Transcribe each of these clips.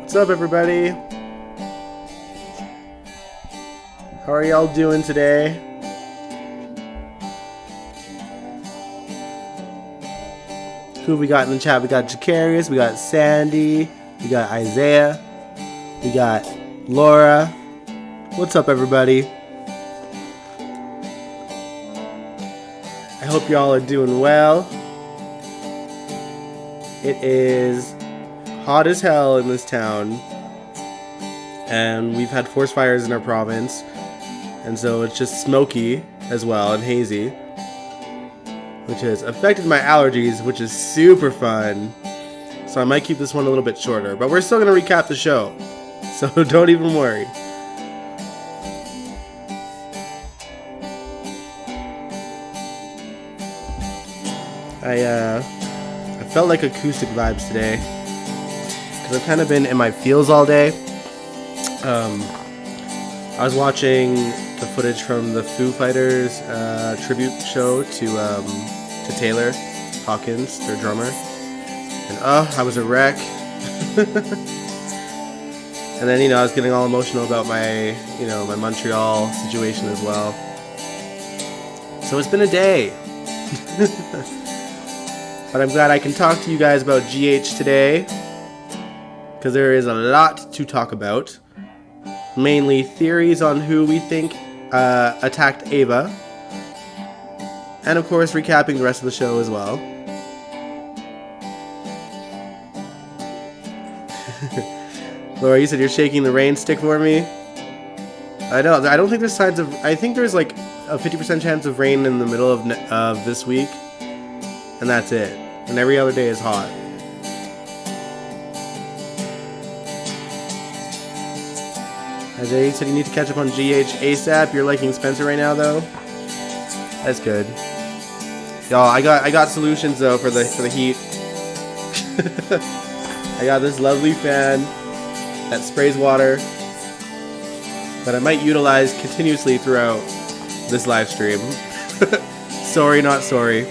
What's up, everybody? How are y'all doing today? Who we got in the chat? We got Jacarius, we got Sandy, we got Isaiah, we got Laura. What's up, everybody? I hope y'all are doing well. It is hot as hell in this town, and we've had forest fires in our province, and so it's just smoky as well and hazy, which has affected my allergies, which is super fun. So I might keep this one a little bit shorter, but we're still going to recap the show, so don't even worry. I felt like acoustic vibes today, because I've kind of been in my feels all day. I was watching the footage from the Foo Fighters tribute show to Taylor Hawkins, their drummer, and I was a wreck. And then I was getting all emotional about my my Montreal situation as well. So it's been a day. But I'm glad I can talk to you guys about GH today, because there is a lot to talk about. Mainly theories on who we think attacked Ava, and of course recapping the rest of the show as well. Laura, you said you're shaking the rain stick for me. I don't think there's signs of. I think there's like a 50% chance of rain in the middle of this week. And that's it. And every other day is hot. Isaiah, you said you need to catch up on GH ASAP. You're liking Spencer right now, though. That's good. Y'all, I got solutions though for the heat. I got this lovely fan that sprays water that I might utilize continuously throughout this live stream. Sorry, not sorry.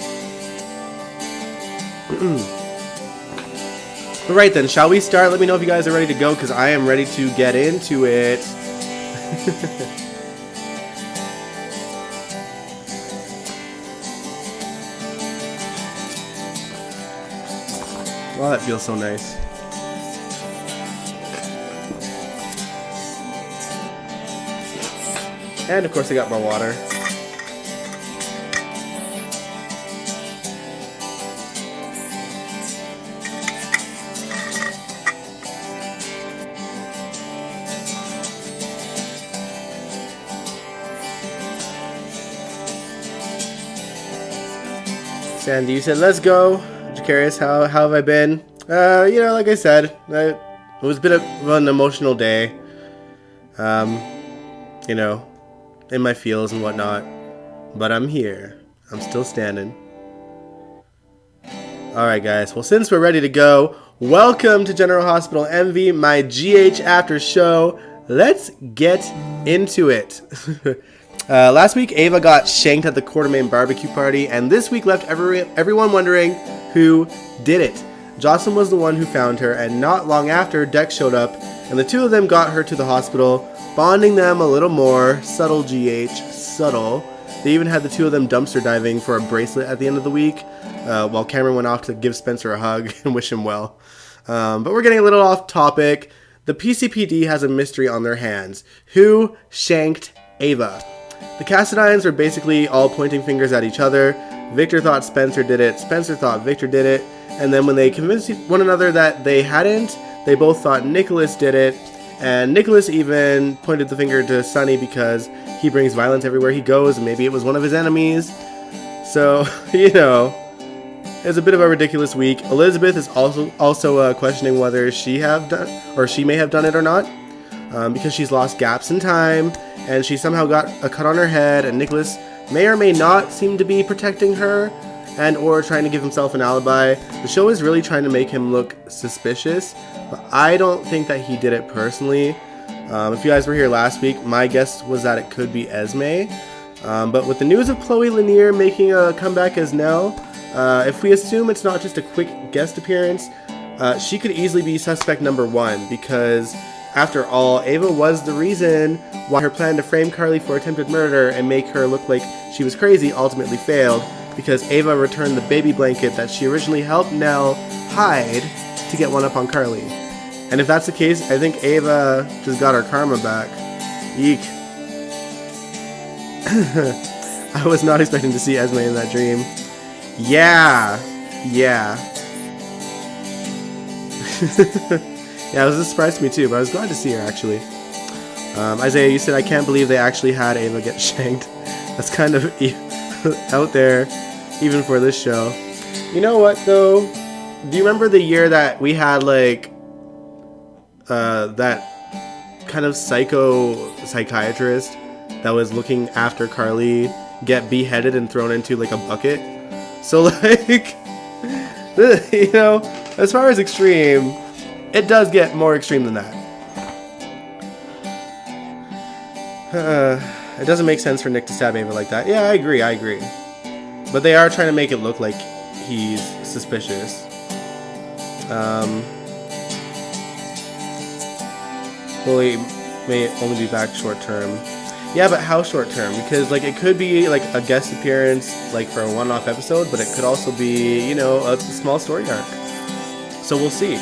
But right then, shall we start? Let me know if you guys are ready to go, because I am ready to get into it. Wow, that feels so nice. And of course I got more water. Sandy, you said, let's go. Jacarius, how have I been? Like I said, it was a bit of an emotional day. In my feels and whatnot. But I'm here. I'm still standing. Alright, guys. Well, since we're ready to go, welcome to General Hospital MV, my GH after show. Let's get into it. Last week, Ava got shanked at the Quartermain barbecue party, and this week left everyone wondering who did it. Jocelyn was the one who found her, and not long after, Dex showed up, and the two of them got her to the hospital, bonding them a little more. Subtle, GH, subtle. They even had the two of them dumpster diving for a bracelet at the end of the week, while Cameron went off to give Spencer a hug and wish him well. But we're getting a little off topic. The PCPD has a mystery on their hands. Who shanked Ava? The Cassidines were basically all pointing fingers at each other. Victor thought Spencer did it, Spencer thought Victor did it, and then when they convinced one another that they hadn't, they both thought Nicholas did it, and Nicholas even pointed the finger to Sonny because he brings violence everywhere he goes, and maybe it was one of his enemies. So, it's a bit of a ridiculous week. Elizabeth is also questioning whether she may have done it or not, because she's lost gaps in time, and she somehow got a cut on her head, and Nicholas may or may not seem to be protecting her and or trying to give himself an alibi. The show is really trying to make him look suspicious, but I don't think that he did it personally. If you guys were here last week, my guess was that it could be Esme. But with the news of Chloe Lanier making a comeback as Nell, if we assume it's not just a quick guest appearance, she could easily be suspect number 1 because, after all, Ava was the reason why her plan to frame Carly for attempted murder and make her look like she was crazy ultimately failed, because Ava returned the baby blanket that she originally helped Nell hide to get one up on Carly. And if that's the case, I think Ava just got her karma back. Eek. I was not expecting to see Esme in that dream. Yeah. Yeah, it was a surprise to me too, but I was glad to see her actually. Isaiah, you said, I can't believe they actually had Ava get shanked. That's kind of out there, even for this show. You know what though? Do you remember the year that we had like that kind of psychiatrist that was looking after Carly get beheaded and thrown into like a bucket? So like, you know, as far as extreme, it does get more extreme than that. It doesn't make sense for Nick to stab Ava like that. Yeah, I agree. But they are trying to make it look like he's suspicious. Well, he may only be back short term. Yeah, but how short term? Because like it could be like a guest appearance, like for a one-off episode, but it could also be, you know, a small story arc. So we'll see.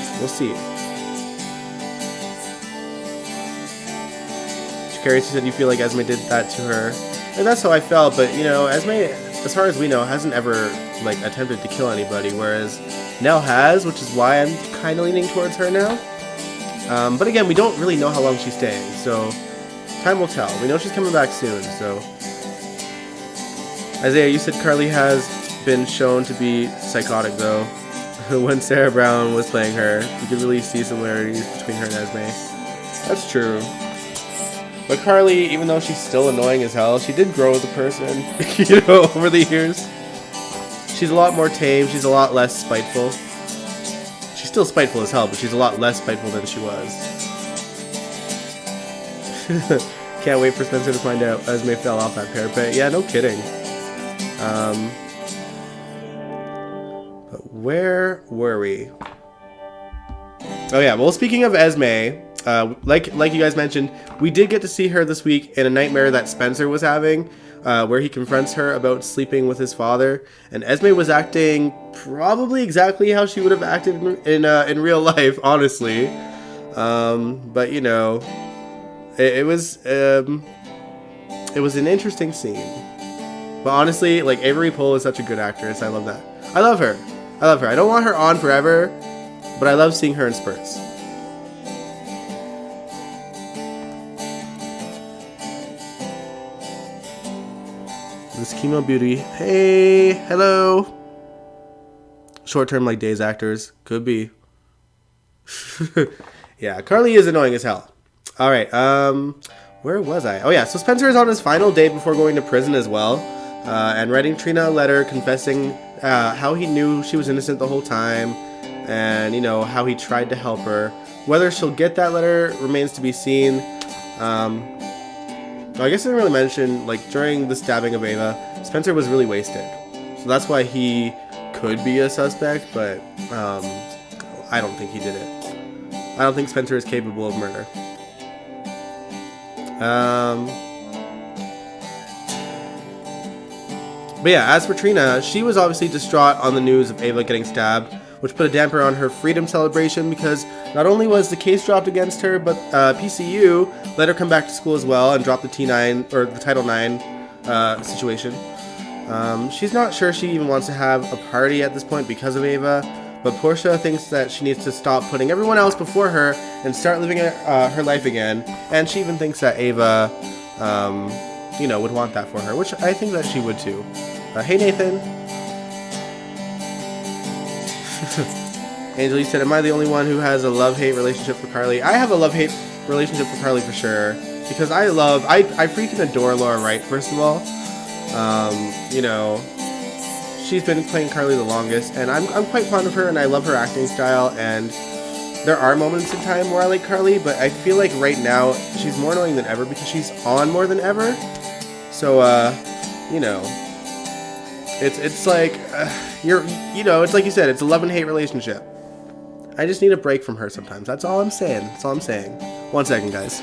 Carrie said you feel like Esme did that to her, and that's how I felt. But you know, Esme, as far as we know, hasn't ever like attempted to kill anybody, whereas Nell has, which is why I'm kind of leaning towards her now. But again, we don't really know how long she's staying, so time will tell. We know she's coming back soon, so. Isaiah, you said Carly has been shown to be psychotic, though. When Sarah Brown was playing her, you could really see similarities between her and Esme. That's true. But Carly, even though she's still annoying as hell, she did grow as a person, you know, over the years. She's a lot more tame, she's a lot less spiteful. She's still spiteful as hell, but she's a lot less spiteful than she was. Can't wait for Spencer to find out Esme fell off that parapet. Yeah, no kidding. But where were we? Oh yeah, well, speaking of Esme, like you guys mentioned, we did get to see her this week in a nightmare that Spencer was having, where he confronts her about sleeping with his father, and Esme was acting probably exactly how she would have acted in real life, honestly. But you know, it was an interesting scene. But honestly, like, Avery Pohl is such a good actress. I love that. I love her. I don't want her on forever, but I love seeing her in spurts. This chemo beauty. Hey, hello. Short-term, like, days actors. Could be. Yeah, Carly is annoying as hell. All right, where was I? Oh, yeah, so Spencer is on his final day before going to prison as well, and writing Trina a letter confessing how he knew she was innocent the whole time, and, you know, how he tried to help her. Whether she'll get that letter remains to be seen. I guess I didn't really mention, like, during the stabbing of Ava, Spencer was really wasted. So that's why he could be a suspect, but I don't think he did it. I don't think Spencer is capable of murder. But yeah, as for Trina, she was obviously distraught on the news of Ava getting stabbed, which put a damper on her freedom celebration because not only was the case dropped against her, but PCU let her come back to school as well and drop the T9 or the Title IX situation. She's not sure she even wants to have a party at this point because of Ava, but Portia thinks that she needs to stop putting everyone else before her and start living her life again. And she even thinks that Ava, you know, would want that for her, which I think that she would too. Hey, Nathan. Angel, you said, am I the only one who has a love-hate relationship for Carly? I have a love-hate relationship for Carly for sure, because I freaking adore Laura Wright, first of all. You know, she's been playing Carly the longest, and I'm quite fond of her, and I love her acting style, and there are moments in time where I like Carly, but I feel like right now she's more annoying than ever because she's on more than ever. So, you know, it's like, you know, it's like you said, it's a love and hate relationship. I just need a break from her sometimes. That's all I'm saying. That's all I'm saying. 1 second, guys.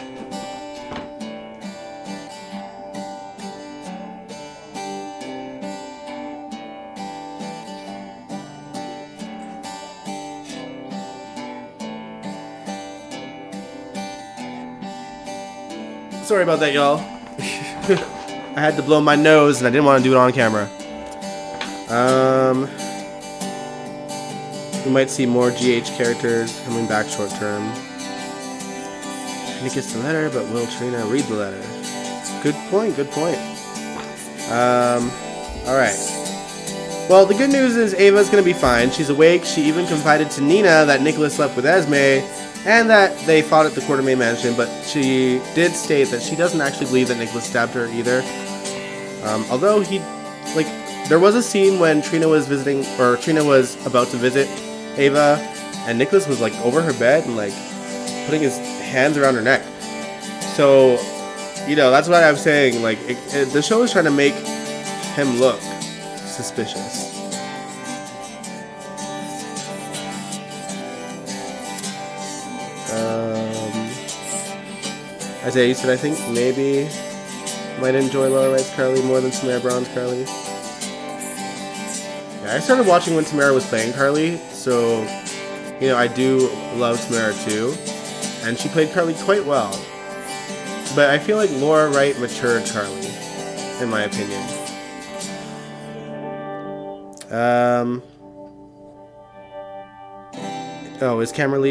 Sorry about that, y'all. I had to blow my nose and I didn't want to do it on camera. We might see more GH characters coming back short term. Trina gets the letter, but will Trina read the letter? Good point, good point. Alright. Well, the good news is Ava's gonna be fine. She's awake. She even confided to Nina that Nicholas slept with Esme and that they fought at the Quartermain Mansion, but she did state that she doesn't actually believe that Nicholas stabbed her either. Although there was a scene when Trina was about to visit Ava, and Nicholas was like over her bed and like putting his hands around her neck. So, that's what I'm saying. Like, the show is trying to make him look suspicious. Isaiah, you said I think maybe might enjoy Laura Wright's Carly more than Tamara Brown's Carly. Yeah, I started watching when Tamara was playing Carly, so I do love Tamara too, and she played Carly quite well. But I feel like Laura Wright matured Carly, in my opinion. Is Cameron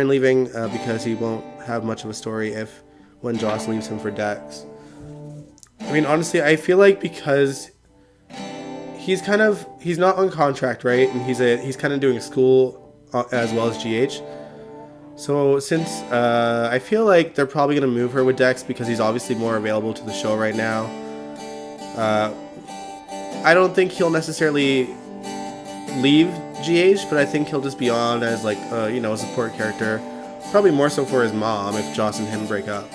leaving because he won't have much of a story when Joss leaves him for Dex? I mean, honestly, I feel like because he's not on contract, right? And he's kind of doing school as well as GH. So since I feel like they're probably going to move her with Dex because he's obviously more available to the show right now. I don't think he'll necessarily leave GH, but I think he'll just be on as like a support character. Probably more so for his mom if Joss and him break up.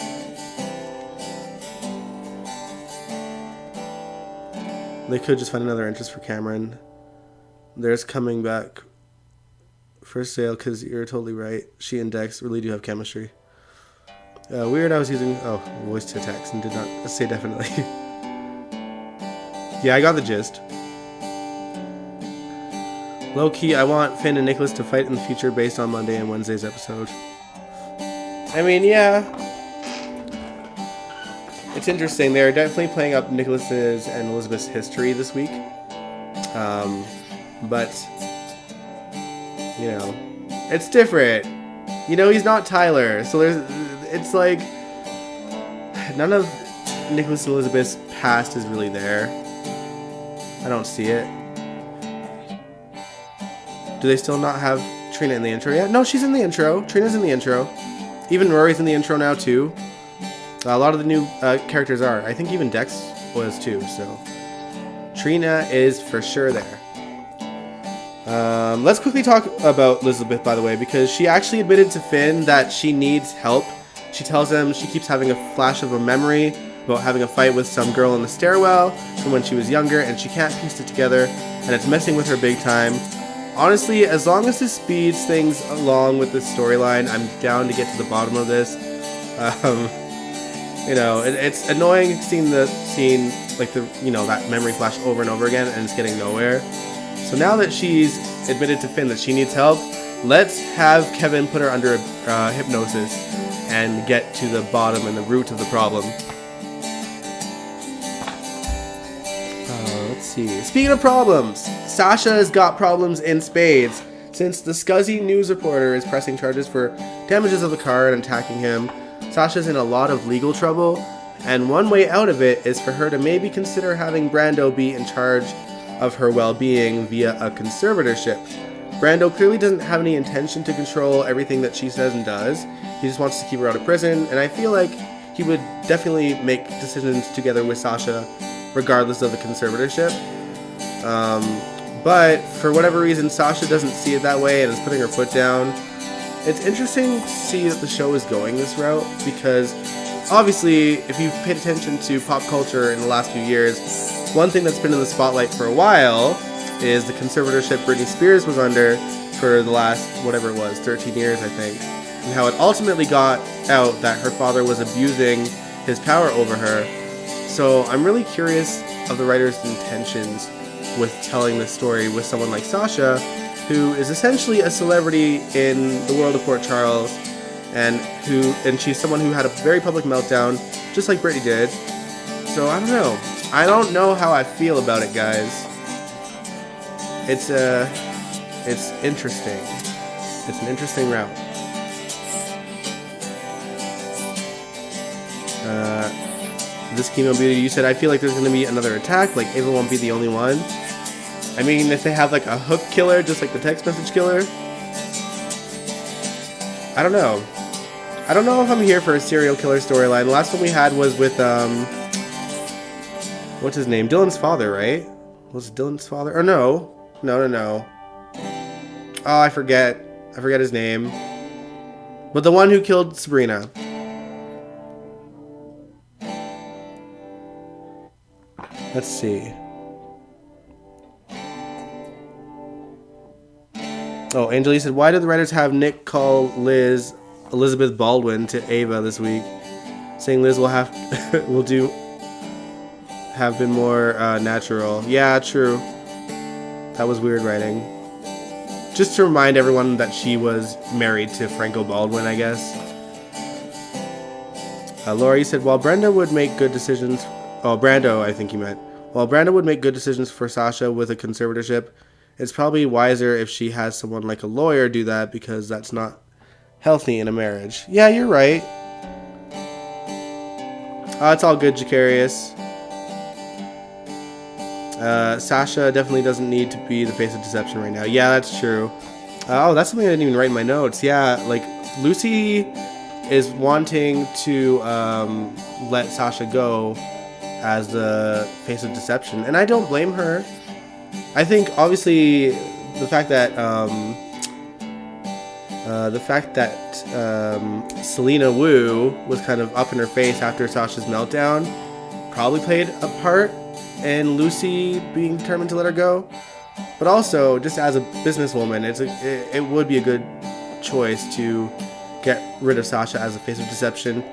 They could just find another interest for Cameron. There's coming back for sale because you're totally right. She and Dex really do have chemistry. Weird, I was using voice to text and did not say definitely. Yeah, I got the gist. Low key, I want Finn and Nicholas to fight in the future based on Monday and Wednesday's episode. I mean, yeah. It's interesting. They're definitely playing up Nicholas's and Elizabeth's history this week. But, it's different. He's not Tyler. So it's like, none of Nicholas and Elizabeth's past is really there. I don't see it. Do they still not have Trina in the intro yet? No, she's in the intro. Trina's in the intro. Even Rory's in the intro now, too. A lot of the new characters are. I think even Dex was, too. So, Trina is for sure there. Let's quickly talk about Elizabeth, by the way, because she actually admitted to Finn that she needs help. She tells him she keeps having a flash of a memory about having a fight with some girl in the stairwell from when she was younger, and she can't piece it together, and it's messing with her big time. Honestly, as long as this speeds things along with this storyline, I'm down to get to the bottom of this. It's annoying seeing that memory flash over and over again, and it's getting nowhere. So now that she's admitted to Finn that she needs help, let's have Kevin put her under hypnosis and get to the bottom and the root of the problem. Let's see. Speaking of problems, Sasha has got problems in spades. Since the scuzzy news reporter is pressing charges for damages of the car and attacking him, Sasha's in a lot of legal trouble, and one way out of it is for her to maybe consider having Brando be in charge of her well-being via a conservatorship. Brando clearly doesn't have any intention to control everything that she says and does. He just wants to keep her out of prison, and I feel like he would definitely make decisions together with Sasha regardless of the conservatorship. But for whatever reason, Sasha doesn't see it that way and is putting her foot down. It's interesting to see that the show is going this route because obviously, if you've paid attention to pop culture in the last few years, one thing that's been in the spotlight for a while is the conservatorship Britney Spears was under, for the last, whatever it was, 13 years, I think. And how it ultimately got out that her father was abusing his power over her. So I'm really curious of the writer's intentions with telling this story with someone like Sasha, who is essentially a celebrity in the world of Port Charles, and she's someone who had a very public meltdown, just like Brittany did. So I don't know. I don't know how I feel about it, guys. It's interesting. It's an interesting route. This Chemo Beauty, you said, I feel like there's going to be another attack, like Ava won't be the only one. I mean, if they have like a hook killer, just like the text message killer. I don't know. I don't know if I'm here for a serial killer storyline. The last one we had was with, what's his name? Dylan's father, right? Was it Dylan's father? Or no. No. Oh, I forget. I forget his name. But the one who killed Sabrina. Let's see. Oh, Angelique said, why did the writers have Nick call Liz Elizabeth Baldwin to Ava this week? Saying Liz will have been more natural. Yeah, true. That was weird writing. Just to remind everyone that she was married to Franco Baldwin, I guess. Laura, you said, while Brenda would make good decisions... Oh, Brando, I think you meant. While Brenda would make good decisions for Sasha with a conservatorship, it's probably wiser if she has someone like a lawyer do that, because that's not healthy in a marriage. Yeah, you're right. It's all good, Jacarius. Sasha definitely doesn't need to be the face of deception right now. Yeah, that's true. Oh, that's something I didn't even write in my notes. Yeah, like, Lucy is wanting to let Sasha go as the face of deception, and I don't blame her. I think obviously the fact that Selena Wu was kind of up in her face after Sasha's meltdown probably played a part in Lucy being determined to let her go. But also, just as a businesswoman, it would be a good choice to get rid of Sasha as a face of deception.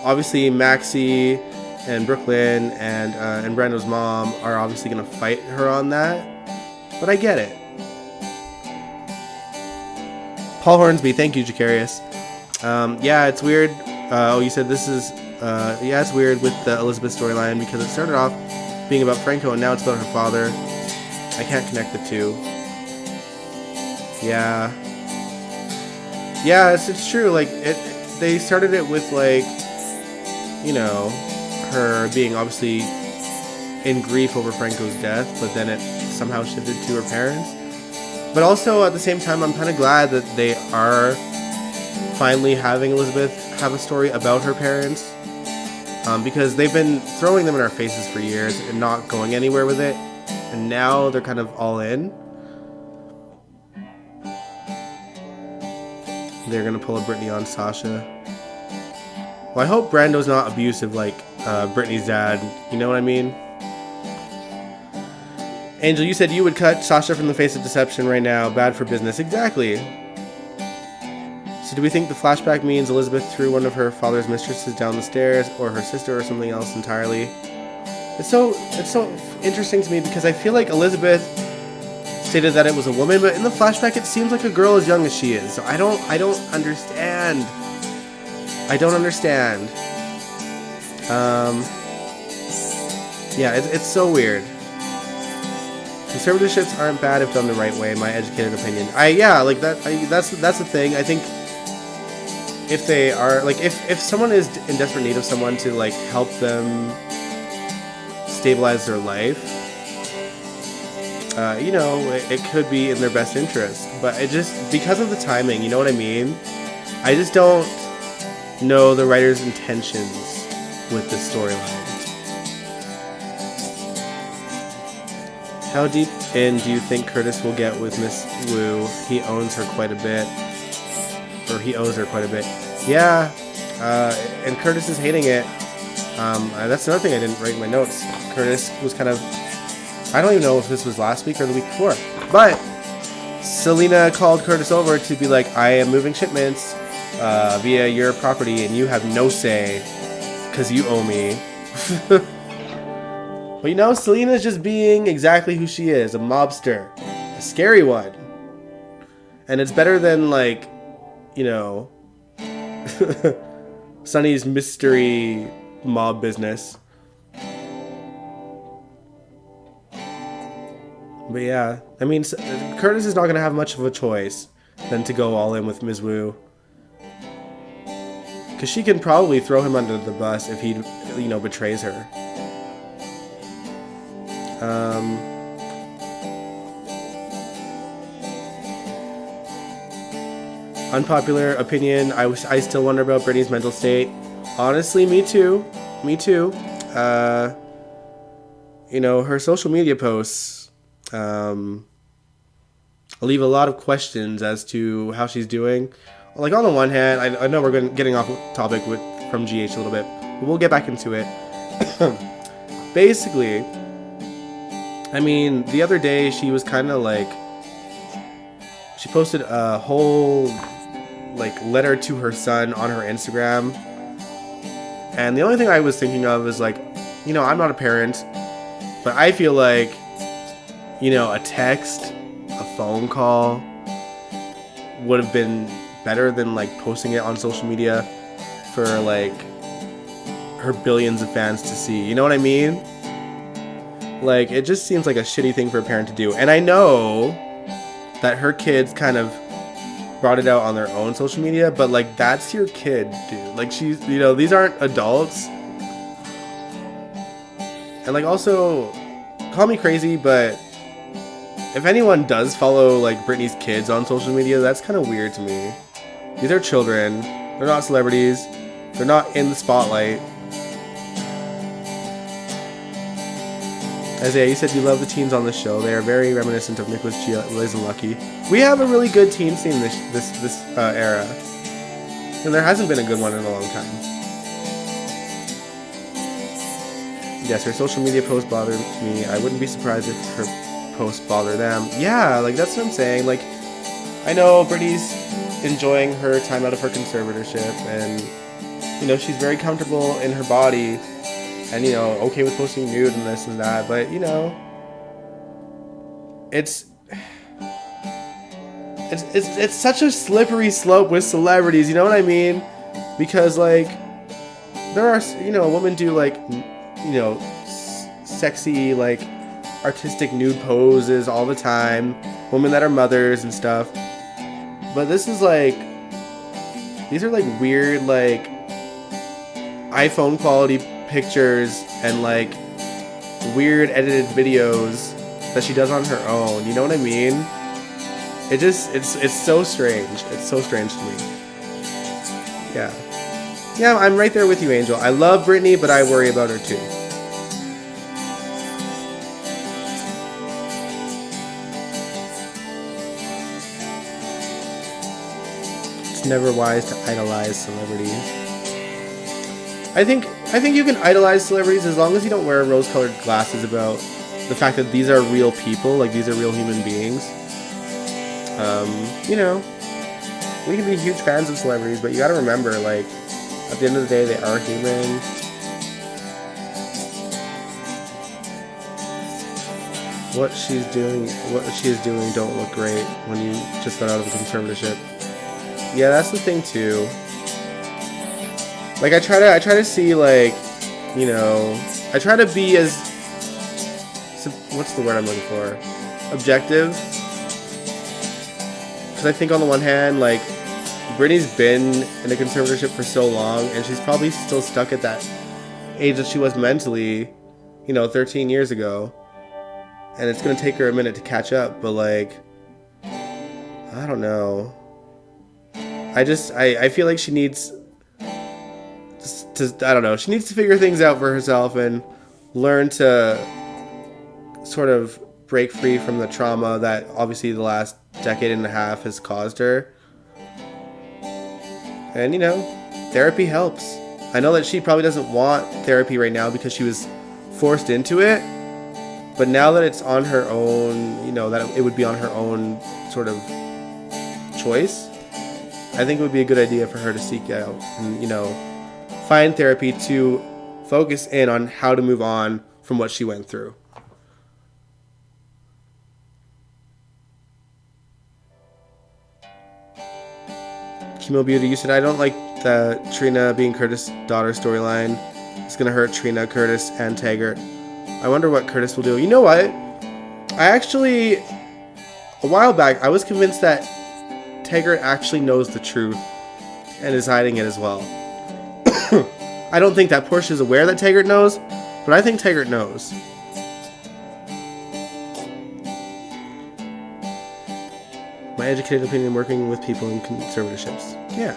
Obviously, Maxie and Brooklyn and Brando's mom are obviously going to fight her on that, but I get it. Paul Hornsby, thank you, Jacarius. Yeah, it's weird. You said this is... yeah, it's weird with the Elizabeth storyline because it started off being about Franco and now it's about her father. I can't connect the two. Yeah. Yeah, it's true. Like, they started it with, like, you know, her being obviously in grief over Franco's death, but then it somehow shifted to her parents. But also, at the same time, I'm kind of glad that they are finally having Elizabeth have a story about her parents, because they've been throwing them in our faces for years and not going anywhere with it, and now they're kind of all in. They're going to pull a Brittany on Sasha. Well, I hope Brando's not abusive like Brittany's dad. You know what I mean? Angel, you said you would cut Sasha from the face of deception right now. Bad for business. Exactly. So do we think the flashback means Elizabeth threw one of her father's mistresses down the stairs, or her sister, or something else entirely? It's so interesting to me because I feel like Elizabeth stated that it was a woman, but in the flashback it seems like a girl as young as she is. So I don't understand. I don't understand. Yeah, it's so weird. Conservatorships aren't bad if done the right way, in my educated opinion. That's the thing. I think if they are, like, if someone is in desperate need of someone to, like, help them stabilize their life, you know, it could be in their best interest. But it just, because of the timing, you know what I mean? I just don't know the writer's intentions with this storyline. How deep in do you think Curtis will get with Miss Wu? He owns her quite a bit. Or he owes her quite a bit. Yeah, and Curtis is hating it. That's another thing I didn't write in my notes. Curtis was kind of... I don't even know if this was last week or the week before. But Selena called Curtis over to be like, I am moving shipments via your property, and you have no say because you owe me. But you know, Selena's just being exactly who she is, a mobster, a scary one. And it's better than, like, you know, Sunny's mystery mob business. But yeah, I mean, Curtis is not going to have much of a choice than to go all in with Ms. Wu. Because she can probably throw him under the bus if he, you know, betrays her. Unpopular opinion, I still wonder about Brittany's mental state. Honestly, me too. Me too. You know, her social media posts leave a lot of questions as to how she's doing. Like, on the one hand, I know we're getting off topic from GH a little bit, but we'll get back into it. Basically, I mean, the other day she was kind of like, she posted a whole like letter to her son on her Instagram, and the only thing I was thinking of is like, you know, I'm not a parent, but I feel like, you know, a text, a phone call would have been better than like posting it on social media for like her billions of fans to see. You know what I mean? Like, it just seems like a shitty thing for a parent to do. And I know that her kids kind of brought it out on their own social media, but like, that's your kid, dude. Like, she's, you know, these aren't adults. And like, also, call me crazy, but if anyone does follow like Britney's kids on social media, that's kind of weird to me. These are children. They're not celebrities. They're not in the spotlight. Isaiah, you said you love the teens on the show. They are very reminiscent of Nicholas, Gia, Liz, and Lucky. We have a really good teen scene this era, and there hasn't been a good one in a long time. Yes, her social media posts bother me. I wouldn't be surprised if her posts bother them. Yeah, like, that's what I'm saying. Like, I know Britney's enjoying her time out of her conservatorship, and, you know, she's very comfortable in her body, and, you know, okay with posting nude and this and that, but, you know, it's such a slippery slope with celebrities, you know what I mean? Because, like, there are, you know, women do, like, you know, sexy, like, artistic nude poses all the time, women that are mothers and stuff, but this is, like, these are, like, weird, like, iPhone quality pictures and, like, weird edited videos that she does on her own, you know what I mean? It just, it's so strange. It's so strange to me. Yeah. Yeah, I'm right there with you, Angel. I love Britney, but I worry about her too. It's never wise to idolize celebrities. I think you can idolize celebrities as long as you don't wear rose-colored glasses about the fact that these are real people, like, these are real human beings. You know, we can be huge fans of celebrities, but you gotta remember, like, at the end of the day, they are human. What she is doing don't look great when you just got out of a conservatorship. Yeah, that's the thing too. Like, I try to see, like, you know, I try to be as, what's the word I'm looking for? Objective. Because I think on the one hand, like, Britney's been in a conservatorship for so long, and she's probably still stuck at that age that she was mentally, you know, 13 years ago. And it's going to take her a minute to catch up, but, like, I don't know. I feel like she needs I don't know, she needs to figure things out for herself and learn to sort of break free from the trauma that obviously the last decade and a half has caused her. And, you know, therapy helps. I know that she probably doesn't want therapy right now because she was forced into it, But now that it's on her own, that it would be on her own sort of choice, I think it would be a good idea for her to seek out and, find therapy to focus in on how to move on from what she went through. Chemo Beauty, you said, I don't like the Trina being Curtis' daughter storyline. It's going to hurt Trina, Curtis, and Taggart. I wonder what Curtis will do. You know what? I actually, a while back, I was convinced that Taggart actually knows the truth and is hiding it as well. I don't think that Portia is aware that Taggart knows, but I think Taggart knows. My educated opinion, working with people in conservatorships. Yeah.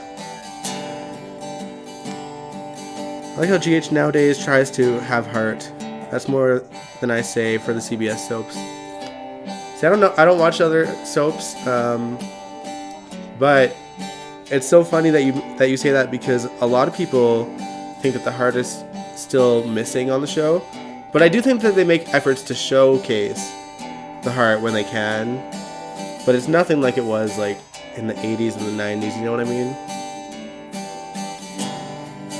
I like how GH nowadays tries to have heart. That's more than I say for the CBS soaps. See, I don't know. I don't watch other soaps, but it's so funny that you say that, because a lot of people think that the heart is still missing on the show. But I do think that they make efforts to showcase the heart when they can. But it's nothing like it was like in the 80s and the 90s, you know what I mean?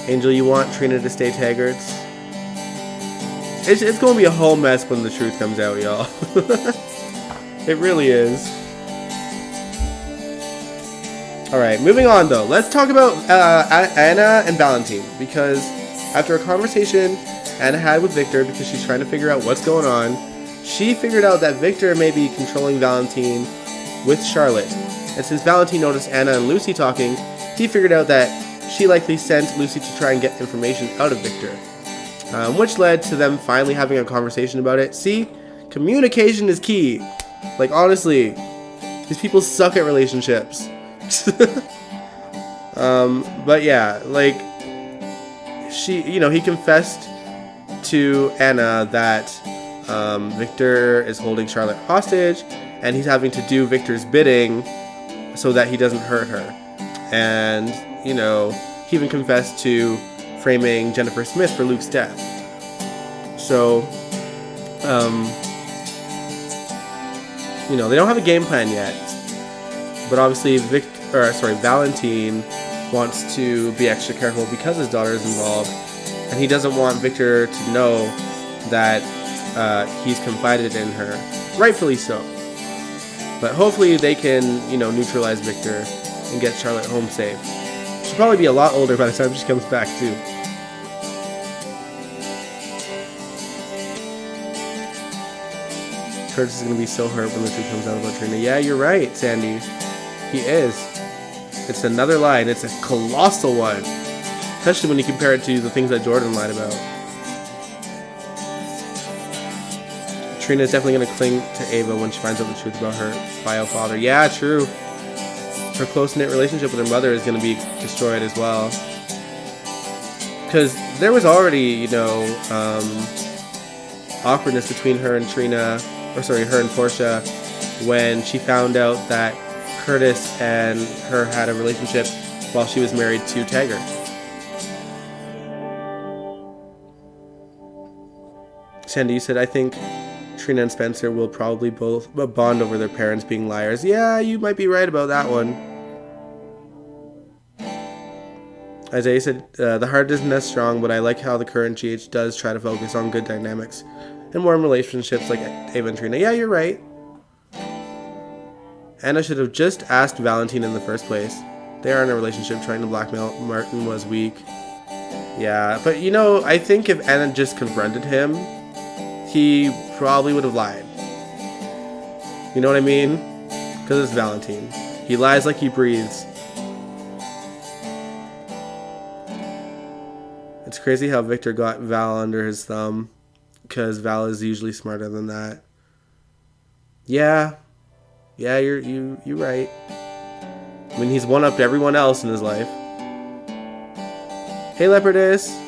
Angel, you want Trina to stay Taggart's? It's going to be a whole mess when the truth comes out, y'all. It really is. Alright, moving on though. Let's talk about Anna and Valentine, because after a conversation Anna had with Victor, because she's trying to figure out what's going on, she figured out that Victor may be controlling Valentine with Charlotte. And since Valentine noticed Anna and Lucy talking, he figured out that she likely sent Lucy to try and get information out of Victor. Which led to them finally having a conversation about it. See? Communication is key. Like, honestly, these people suck at relationships. But yeah, like, he confessed to Anna that Victor is holding Charlotte hostage, and he's having to do Victor's bidding so that he doesn't hurt her. And, he even confessed to framing Jennifer Smith for Luke's death. So, they don't have a game plan yet. But obviously, Valentine wants to be extra careful because his daughter is involved, and he doesn't want Victor to know that he's confided in her. Rightfully so. But hopefully they can, neutralize Victor and get Charlotte home safe. She'll probably be a lot older by the time she comes back, too. Curtis is going to be so hurt when the truth comes out about Trina. Yeah, you're right, Sandy. He is. It's another lie, and it's a colossal one. Especially when you compare it to the things that Jordan lied about. Trina is definitely going to cling to Ava when she finds out the truth about her bio father. Yeah, true. Her close-knit relationship with her mother is going to be destroyed as well. Because there was already, awkwardness between her and her and Portia, when she found out that Curtis and her had a relationship while she was married to Taggart. Sandy, you said, I think Trina and Spencer will probably both bond over their parents being liars. Yeah, you might be right about that one. Isaiah said, the heart isn't as strong, but I like how the current GH does try to focus on good dynamics and warm relationships like Ava and Trina. Yeah, you're right. Anna should have just asked Valentine in the first place. They are in a relationship. Trying to blackmail Martin was weak. Yeah, but I think if Anna just confronted him, he probably would have lied. You know what I mean? Because it's Valentine. He lies like he breathes. It's crazy how Victor got Val under his thumb, because Val is usually smarter than that. Yeah, you're right. I mean, he's one-upped everyone else in his life. Hey, Leopardess.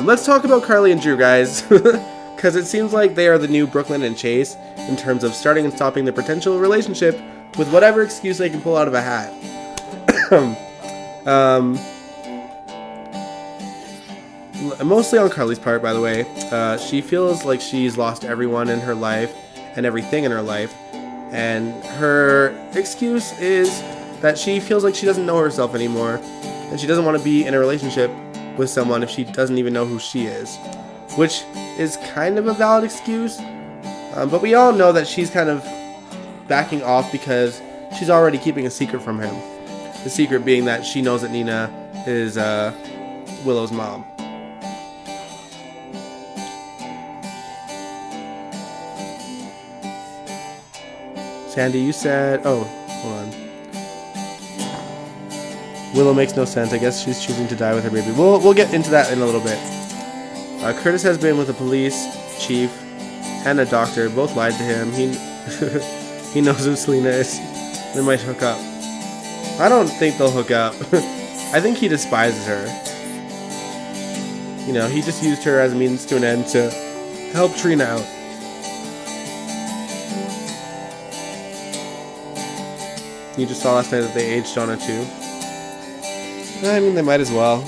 Let's talk about Carly and Drew, guys. Because it seems like they are the new Brooklyn and Chase in terms of starting and stopping the potential relationship with whatever excuse they can pull out of a hat. mostly on Carly's part, by the way. She feels like she's lost everyone in her life and everything in her life. And her excuse is that she feels like she doesn't know herself anymore. And she doesn't want to be in a relationship with someone if she doesn't even know who she is. Which is kind of a valid excuse. But we all know that she's kind of backing off because she's already keeping a secret from him. The secret being that she knows that Nina is Willow's mom. Sandy, you said... Oh, hold on. Willow makes no sense. I guess she's choosing to die with her baby. We'll get into that in a little bit. Curtis has been with the police chief and a doctor. Both lied to him. He knows who Selena is. They might hook up. I don't think they'll hook up. I think he despises her. You know, he just used her as a means to an end to help Trina out. You just saw last night that they aged Donna too. I mean, they might as well.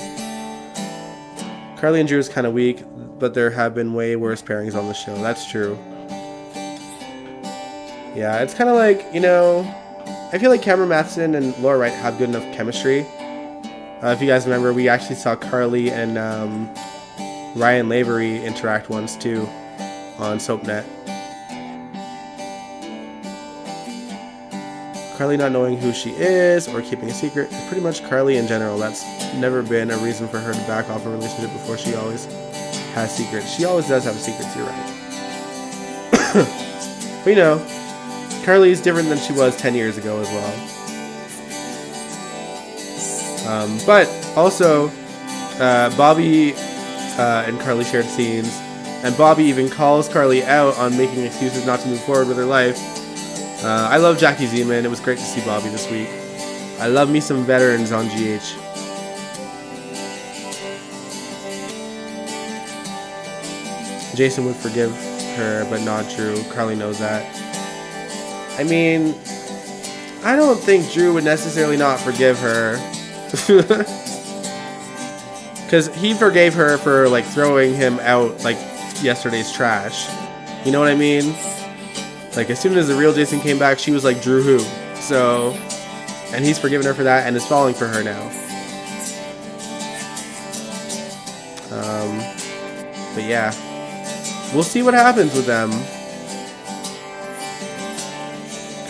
Carly and Drew is kind of weak, but there have been way worse pairings on the show. That's true. Yeah, it's kind of like, you know, I feel like Cameron Matheson and Laura Wright have good enough chemistry. If you guys remember, we actually saw Carly and Ryan Lavery interact once too on SoapNet. Carly not knowing who she is or keeping a secret is pretty much Carly in general. That's never been a reason for her to back off a relationship before. She always has secrets. She always does have secrets, you're right. But you know, Carly's different than she was 10 years ago as well. But also, Bobby and Carly shared scenes, and Bobby even calls Carly out on making excuses not to move forward with her life. I love Jackie Zeman. It was great to see Bobby this week. I love me some veterans on GH. Jason would forgive her, but not Drew. Carly knows that. I mean, I don't think Drew would necessarily not forgive her. Because he forgave her for, like, throwing him out, like, yesterday's trash. You know what I mean? Like, as soon as the real Jason came back, she was like, Drew who? So, and he's forgiven her for that and is falling for her now. But yeah, we'll see what happens with them.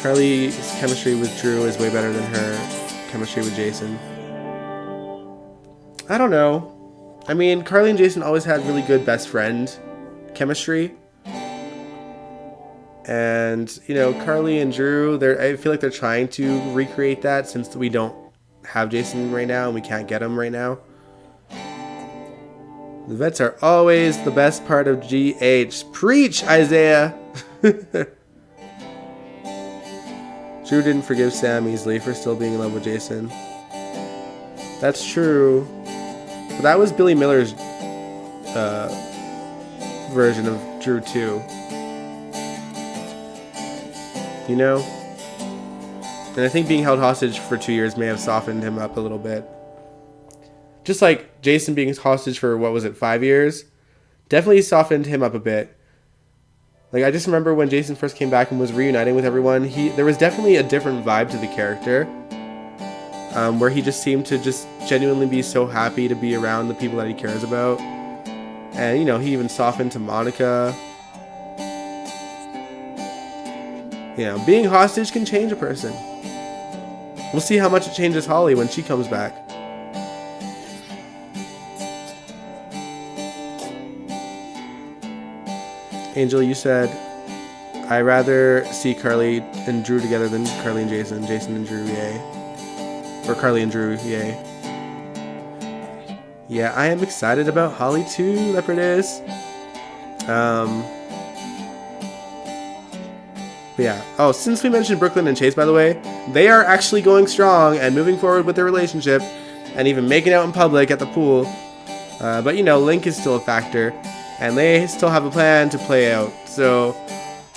Carly's chemistry with Drew is way better than her chemistry with Jason. I don't know. I mean, Carly and Jason always had really good best friend chemistry. And, you know, Carly and Drew, I feel like they're trying to recreate that since we don't have Jason right now and we can't get him right now. The vets are always the best part of GH. Preach, Isaiah! Drew didn't forgive Sam easily for still being in love with Jason. That's true. But that was Billy Miller's version of Drew too. You know? And I think being held hostage for 2 years may have softened him up a little bit. Just like Jason being hostage for, 5 years? Definitely softened him up a bit. Like, I just remember when Jason first came back and was reuniting with everyone, there was definitely a different vibe to the character. Where he just seemed to just genuinely be so happy to be around the people that he cares about. And, you know, he even softened to Monica. You know, being hostage can change a person. We'll see how much it changes Holly when she comes back. Angel, you said, I'd rather see Carly and Drew together than Carly and Jason. Jason and Drew, yay. Or Carly and Drew, yay. Yeah, I am excited about Holly too, Leopardess. But yeah. Oh, since we mentioned Brooklyn and Chase, by the way, they are actually going strong and moving forward with their relationship and even making out in public at the pool. But, you know, Link is still a factor, and they still have a plan to play out. So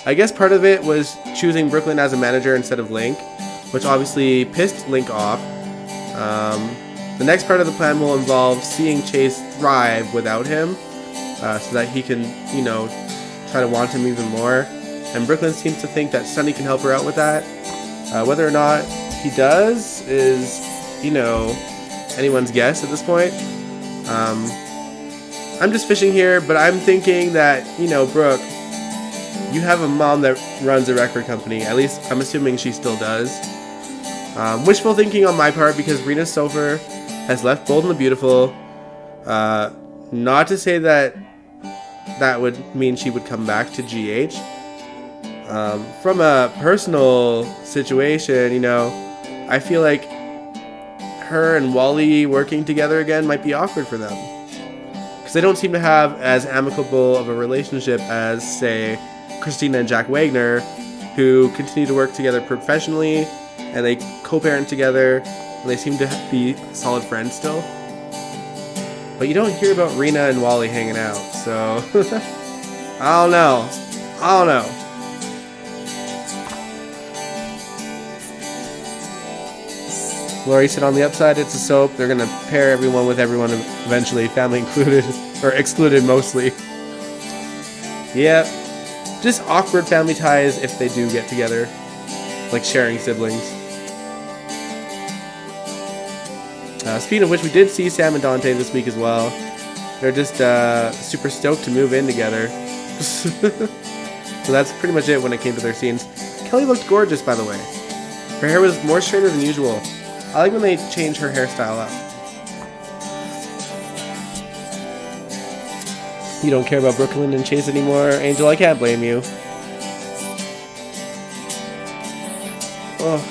I guess part of it was choosing Brooklyn as a manager instead of Link, which obviously pissed Link off. The next part of the plan will involve seeing Chase thrive without him, so that he can, try to want him even more. And Brooklyn seems to think that Sunny can help her out with that. Whether or not he does is, anyone's guess at this point. I'm just fishing here, but I'm thinking that, Brooke, you have a mom that runs a record company. At least I'm assuming she still does. Wishful thinking on my part, because Rena Sofer has left Bold and the Beautiful. Not to say that would mean she would come back to GH. From a personal situation, I feel like her and Wally working together again might be awkward for them. Because they don't seem to have as amicable of a relationship as, say, Christina and Jack Wagner, who continue to work together professionally, and they co-parent together, and they seem to be solid friends still. But you don't hear about Rena and Wally hanging out, so I don't know. Lori said on the upside, it's a soap. They're gonna pair everyone with everyone eventually, family included, or excluded mostly. Yep. Just awkward family ties if they do get together, like sharing siblings. Speaking of which, we did see Sam and Dante this week as well. They're just super stoked to move in together. So that's pretty much it when it came to their scenes. Kelly looked gorgeous, by the way. Her hair was more straighter than usual. I like when they change her hairstyle up. You don't care about Brooklyn and Chase anymore, Angel? I can't blame you. Oh.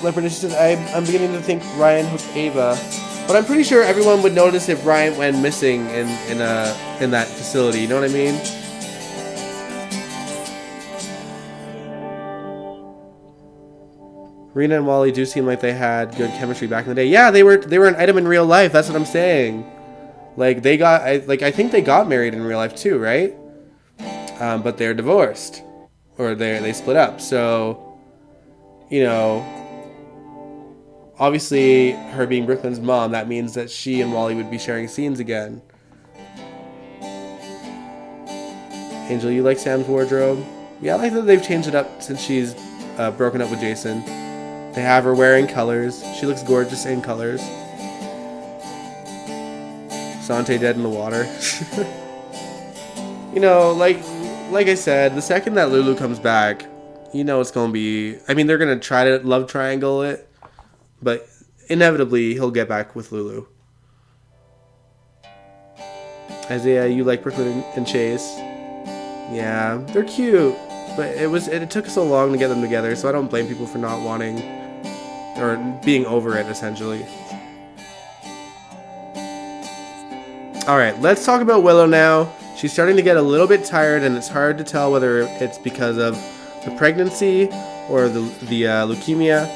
Leopard said, I'm beginning to think Ryan hooked Ava, but I'm pretty sure everyone would notice if Ryan went missing in that facility. You know what I mean? Rena and Wally do seem like they had good chemistry back in the day. Yeah, they were an item in real life. That's what I'm saying. Like I think they got married in real life too, right? But they're divorced, or they split up. So, obviously, her being Brooklyn's mom, that means that she and Wally would be sharing scenes again. Angel, you like Sam's wardrobe? Yeah, I like that they've changed it up since she's broken up with Jason. They have her wearing colors. She looks gorgeous in colors. Sante dead in the water. Like I said, the second that Lulu comes back, it's going to be... I mean, they're going to try to love triangle it, but inevitably, he'll get back with Lulu. Isaiah, you like Brooklyn and Chase? Yeah, they're cute, but it took so long to get them together, so I don't blame people for not wanting, or being over it, essentially. Alright, let's talk about Willow now. She's starting to get a little bit tired, and it's hard to tell whether it's because of the pregnancy or the leukemia.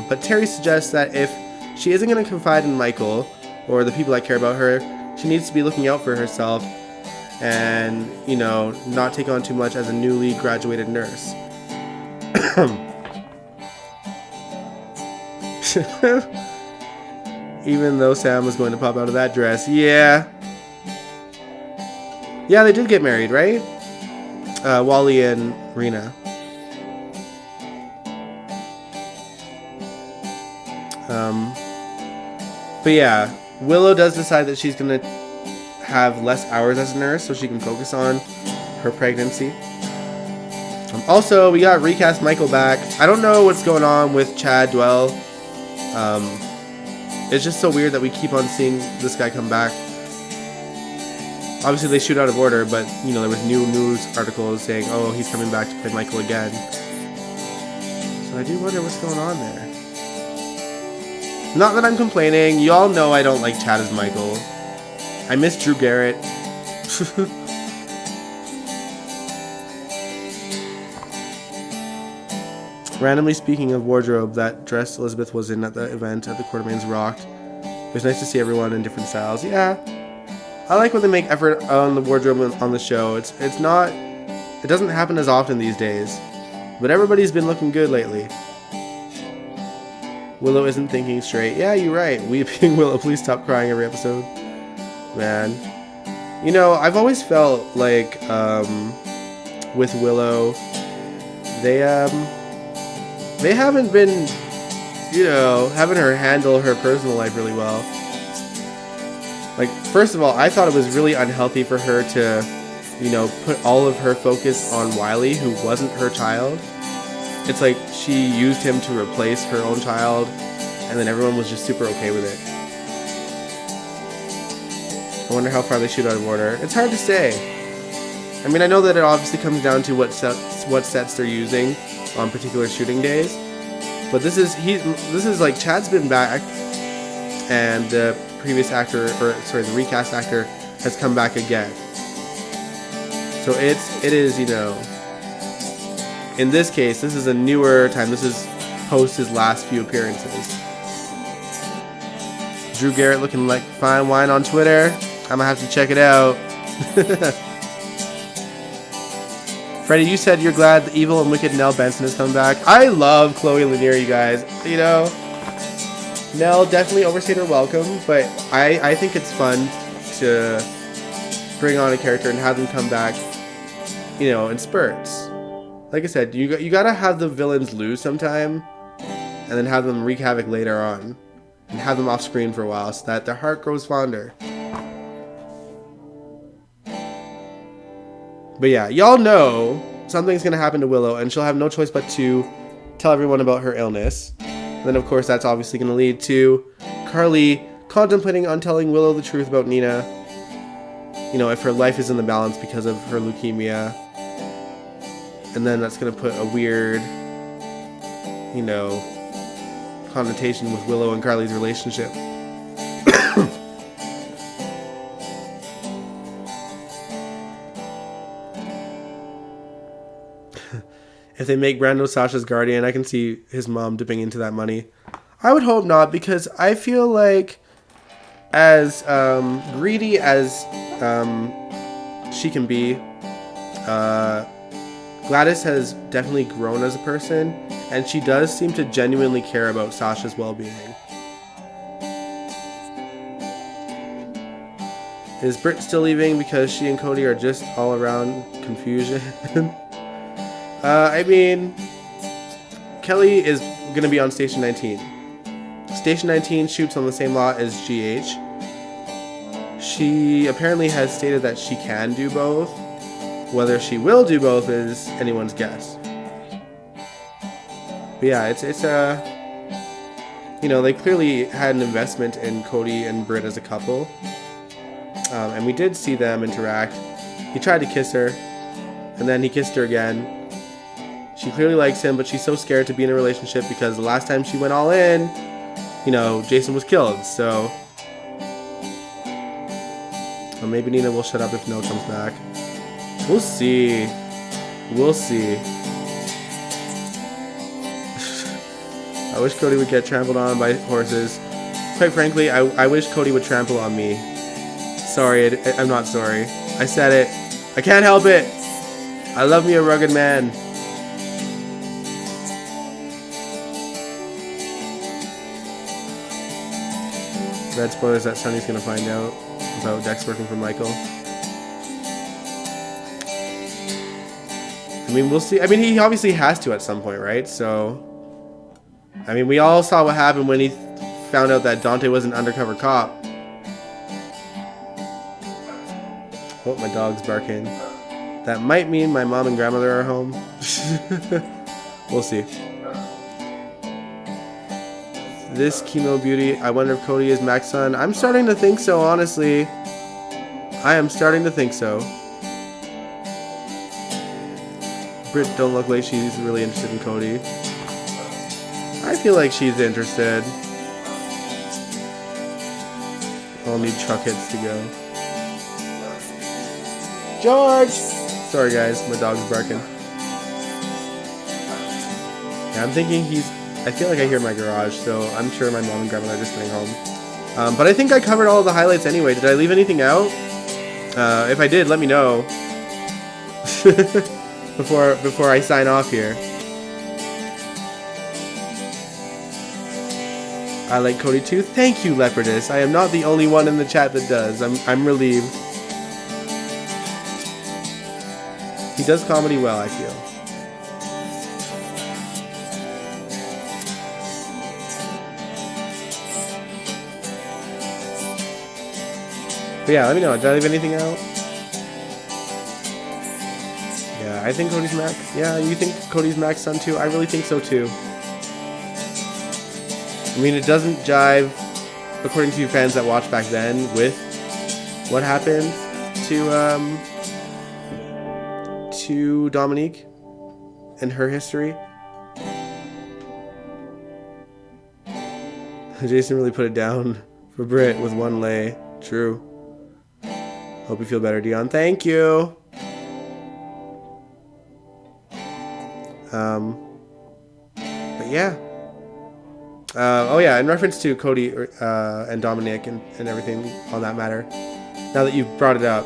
But Terry suggests that if she isn't going to confide in Michael or the people that care about her, she needs to be looking out for herself and, not take on too much as a newly graduated nurse. Even though Sam was going to pop out of that dress. Yeah, they did get married, right? Wally and Rena. But yeah, Willow does decide that she's going to have less hours as a nurse so she can focus on her pregnancy. Also, we got recast Michael back. I don't know what's going on with Chad Dwell. It's just so weird that we keep on seeing this guy come back. Obviously, they shoot out of order, but, there was new news articles saying, oh, he's coming back to play Michael again. So I do wonder what's going on there. Not that I'm complaining. You all know I don't like Chad as Michael. I miss Drew Garrett. Randomly speaking of wardrobe, that dress Elizabeth was in at the event at the Quartermains rocked. It was nice to see everyone in different styles. Yeah, I like when they make effort on the wardrobe on the show. It doesn't happen as often these days. But everybody's been looking good lately. Willow isn't thinking straight. Yeah, you're right. Weeping Willow, please stop crying every episode. Man. You know, I've always felt like, with Willow, they haven't been, you know, having her handle her personal life really well. Like, first of all, I thought it was really unhealthy for her to, you know, put all of her focus on Wiley, who wasn't her child. It's like she used him to replace her own child, and then everyone was just super okay with it. I wonder how far they shoot out of order. It's hard to say. I mean, I know that it obviously comes down to what sets they're using on particular shooting days. But this is like Chad's been back, and the previous actor, the recast actor has come back again. So it is, you know, in this case, this is a newer time. This is post his last few appearances. Drew Garrett looking like fine wine on Twitter. I'm gonna have to check it out. Freddie, you said you're glad the evil and wicked Nell Benson has come back. I love Chloe Lanier, you guys. You know, Nell definitely overstayed her welcome, but I think it's fun to bring on a character and have them come back, you know, in spurts. Like I said, you gotta have the villains lose sometime, and then have them wreak havoc later on, and have them off screen for a while so that their heart grows fonder. But yeah, y'all know something's gonna happen to Willow, and she'll have no choice but to tell everyone about her illness. And then, of course, that's obviously gonna lead to Carly contemplating on telling Willow the truth about Nina. You know, if her life is in the balance because of her leukemia. And then that's gonna put a weird, you know, connotation with Willow and Carly's relationship. If they make Brando Sasha's guardian, I can see his mom dipping into that money. I would hope not, because I feel like as greedy as she can be, Gladys has definitely grown as a person, and she does seem to genuinely care about Sasha's well-being. Is Britt still leaving because she and Cody are just all around confusion? I mean, Kelly is going to be on Station 19. Station 19 shoots on the same lot as GH. She apparently has stated that she can do both. Whether she will do both is anyone's guess. But yeah, it's you know, they clearly had an investment in Cody and Britt as a couple. And we did see them interact. He tried to kiss her, and then he kissed her again. She clearly likes him, but she's so scared to be in a relationship because the last time she went all in, you know, Jason was killed, so... Or maybe Nina will shut up if Nell comes back. We'll see. We'll see. I wish Cody would get trampled on by horses. Quite frankly, I wish Cody would trample on me. Sorry, I'm not sorry. I said it. I can't help it. I love me a rugged man. Red spoilers that Sonny's gonna find out about Dex working for Michael. I mean, we'll see. I mean, he obviously has to at some point, right? So, I mean, we all saw what happened when he found out that Dante was an undercover cop. Oh, my dog's barking. That might mean my mom and grandmother are home. We'll see. This chemo beauty, I wonder if Cody is Mac's son. I'm starting to think so, honestly. I am starting to think so. Britt don't look like she's really interested in Cody. I feel like she's interested. All need truck hits to go. George! Sorry guys, my dog's barking. Yeah, I'm thinking I feel like I hear my garage, so I'm sure my mom and grandma are just getting home. But I think I covered all the highlights anyway. Did I leave anything out? If I did, let me know. before I sign off here. I like Cody too. Thank you, Leopardus. I am not the only one in the chat that does. I'm relieved. He does comedy well, I feel. But yeah, let me know. Did I leave anything out? Yeah, I think Cody's Mac. Yeah, you think Cody's Mac's son too? I really think so too. I mean, it doesn't jive, according to fans that watched back then, with what happened to Dominique and her history. Jason really put it down for Britt with one lay. True. Hope you feel better, Dion. Thank you. But yeah. Oh yeah, in reference to Cody and Dominic and everything on that matter, now that you've brought it up,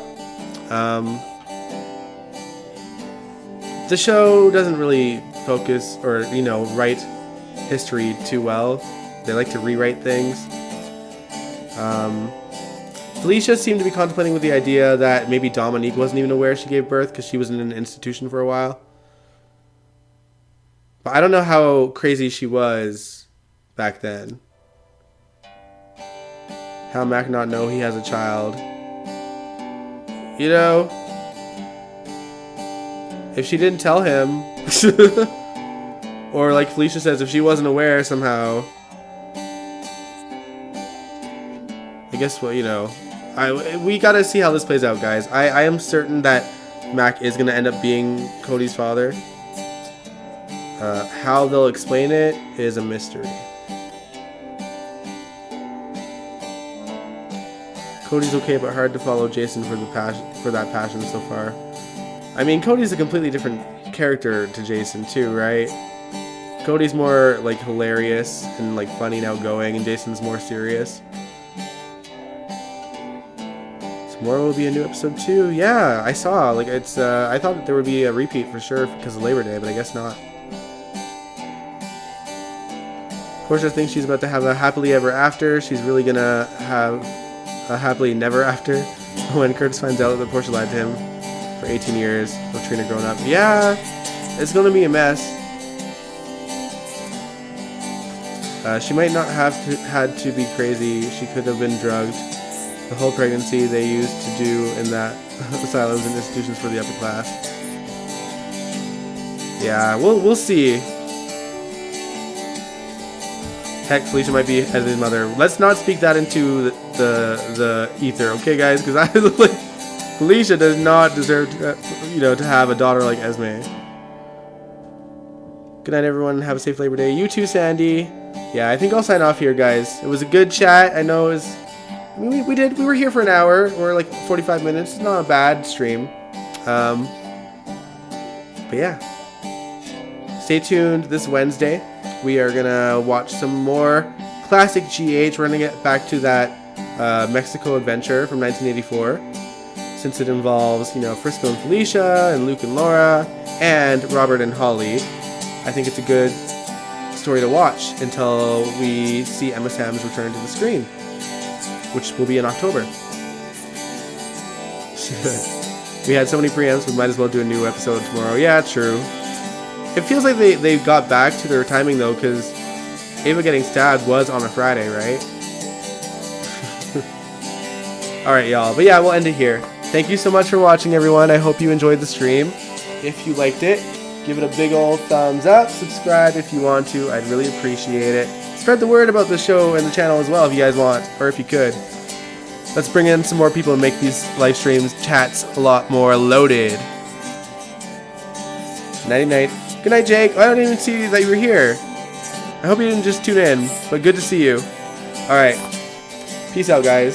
the show doesn't really focus or, write history too well. They like to rewrite things. Felicia seemed to be contemplating with the idea that maybe Dominique wasn't even aware she gave birth because she was in an institution for a while. But I don't know how crazy she was back then. How Mac not know he has a child? If she didn't tell him, or like Felicia says, if she wasn't aware somehow, I guess we gotta see how this plays out, guys. I am certain that Mac is gonna end up being Cody's father. How they'll explain it is a mystery. Cody's okay, but hard to follow Jason for that passion so far. I mean, Cody's a completely different character to Jason too, right? Cody's more like hilarious and like funny and outgoing, and Jason's more serious. Tomorrow will be a new episode too. Yeah, I saw. Like it's. I thought that there would be a repeat for sure because of Labor Day, but I guess not. Portia thinks she's about to have a happily ever after. She's really gonna have a happily never after when Curtis finds out that Portia lied to him for 18 years with Trina growing up. Yeah, it's gonna be a mess. She might not have had to be crazy. She could have been drugged. The whole pregnancy they used to do in that asylums and institutions for the upper class. Yeah, we'll see. Heck, Felicia might be Ed's mother. Let's not speak that into the ether, okay, guys? Because I look like Felicia does not deserve to, to have a daughter like Esme. Good night, everyone. Have a safe Labor Day. You too, Sandy. Yeah, I think I'll sign off here, guys. It was a good chat. I know it was. We were here for an hour or like 45 minutes. It's not a bad stream. But yeah. Stay tuned this Wednesday. We are gonna watch some more classic GH. We're gonna get back to that Mexico adventure from 1984, since it involves Frisco and Felicia and Luke and Laura and Robert and Holly. I think it's a good story to watch until we see Emma Sam's return to the screen, which will be in October. We had so many preamps, we might as well do a new episode tomorrow. Yeah, true. It feels like they got back to their timing though, because Ava getting stabbed was on a Friday, right? Alright, y'all. But yeah, we'll end it here. Thank you so much for watching, everyone. I hope you enjoyed the stream. If you liked it, give it a big old thumbs up. Subscribe if you want to. I'd really appreciate it. Spread the word about the show and the channel as well if you guys want, or if you could. Let's bring in some more people and make these live streams, chats a lot more loaded. Nighty night. Good night, Jake. I don't even see that you were here. I hope you didn't just tune in, but good to see you. Alright. Peace out, guys.